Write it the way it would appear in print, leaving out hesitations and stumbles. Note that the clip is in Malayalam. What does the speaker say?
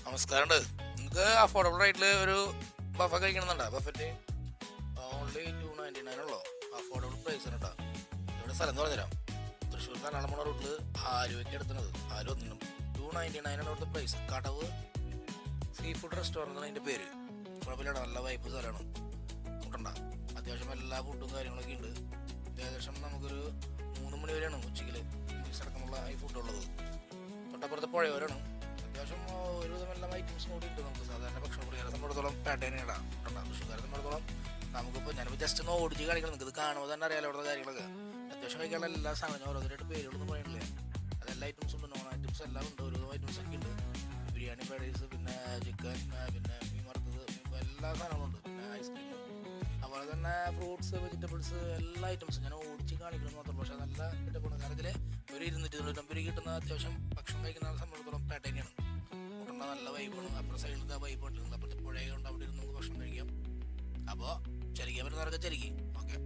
നമസ്കാരമുണ്ട്. നിങ്ങൾക്ക് അഫോർഡബിൾ റേറ്റിൽ ഒരു ബഫ കഴിക്കണമെന്നുണ്ടോ? ബഫറ്റ് ഓൺലി 299 ഉള്ളൂ. അഫോർഡബിൾ പ്രൈസ് ആണ് കേട്ടോ. ഇവിടെ സ്ഥലം എന്ന് പറഞ്ഞുതരാം. തൃശ്ശൂർ നാലാമണ റൂട്ടിൽ ആലുവയ്ക്ക് എടുത്തുന്നത്. ആലുവ 299 ആണ് ഇവിടുത്തെ പ്രൈസ്. കടവ് സീ ഫുഡ് റെസ്റ്റോറൻറ്റ് ആണ് അതിൻ്റെ പേര്. കുഴപ്പമില്ല, നല്ല വൈബ് സ്ഥലമാണ്. കൂട്ടണ്ട, അത്യാവശ്യം എല്ലാ ഫുഡും കാര്യങ്ങളൊക്കെ ഉണ്ട്. ഏകദേശം നമുക്കൊരു 3 മണി വരെയാണ് ഉച്ചയ്ക്ക് മീൽസ് അടക്കമുള്ള ഈ ഫുഡുള്ളത്. തൊട്ടപ്പുറത്തെ പുഴയോരാണ്. അത്യാവശ്യം ഒരുവിധം എല്ലാ ഐറ്റംസും കൂടി ഉണ്ട്. നമുക്ക് സാധാരണ ഭക്ഷണപ്രിയരെ സംബന്ധിച്ചിടത്തോളം പേട്ടേനെയാണ് തൃശ്ശൂർക്കാരെ സംബന്ധിച്ചിടത്തോളം. നമുക്കിപ്പോൾ ഞാനിപ്പോൾ ജസ്റ്റ് ഒന്ന് ഓടിച്ച് കാണിക്കണം. നിങ്ങൾക്ക് ഇത് കാണുമ്പോൾ തന്നെ അറിയാലോ അവിടുത്തെ കാര്യങ്ങളൊക്കെ. അത്യാവശ്യം കഴിക്കാനുള്ള എല്ലാ സാധനവും ഓരോരുത്തരായിട്ട് പേരുകളൊന്നും പറയണില്ലേ. അതെല്ലാ ഐറ്റംസും ഉണ്ട്. നോൺ ഐറ്റംസ് എല്ലാം ഉണ്ട്. ഓരോ ഐറ്റംസ് ഒക്കെ ഉണ്ട്. ബിരിയാണി, ഫ്രൈഡ് റൈസ്, പിന്നെ ചിക്കൻ, പിന്നെ മീൻ വറുത്തത്, എല്ലാ സാധനങ്ങളും ഉണ്ട്. പിന്നെ ഐസ്ക്രീം, അതുപോലെ തന്നെ ഫ്രൂട്ട്സ്, വെജിറ്റബിൾസ്, എല്ലാ ഐറ്റംസും ഞാൻ ഓടിച്ച് കാണിക്കണം മാത്രം. പക്ഷേ നല്ല ഇഷ്ടപ്പെടുന്ന കാര്യത്തിൽ ഒരു 290 കിട്ടുന്ന അത്യാവശ്യം ഭക്ഷണം കഴിക്കുന്ന സംബന്ധിച്ചിടത്തോളം പേട്ടേനെയാണ്. കൂട്ടുന്ന നല്ല വൈബാണ്. അപ്പുറത്തെ സൈഡിലത്തെ വൈബ് ഉണ്ട്. അപ്പുറത്തെ പുഴയുണ്ട്. അവിടെ ഇരുന്ന് നമുക്ക് ഭക്ഷണം കഴിക്കാം. അപ്പോൾ ചരിക്കാൻ പറ്റുന്നവരൊക്കെ ചരിക്കും. ഓക്കെ.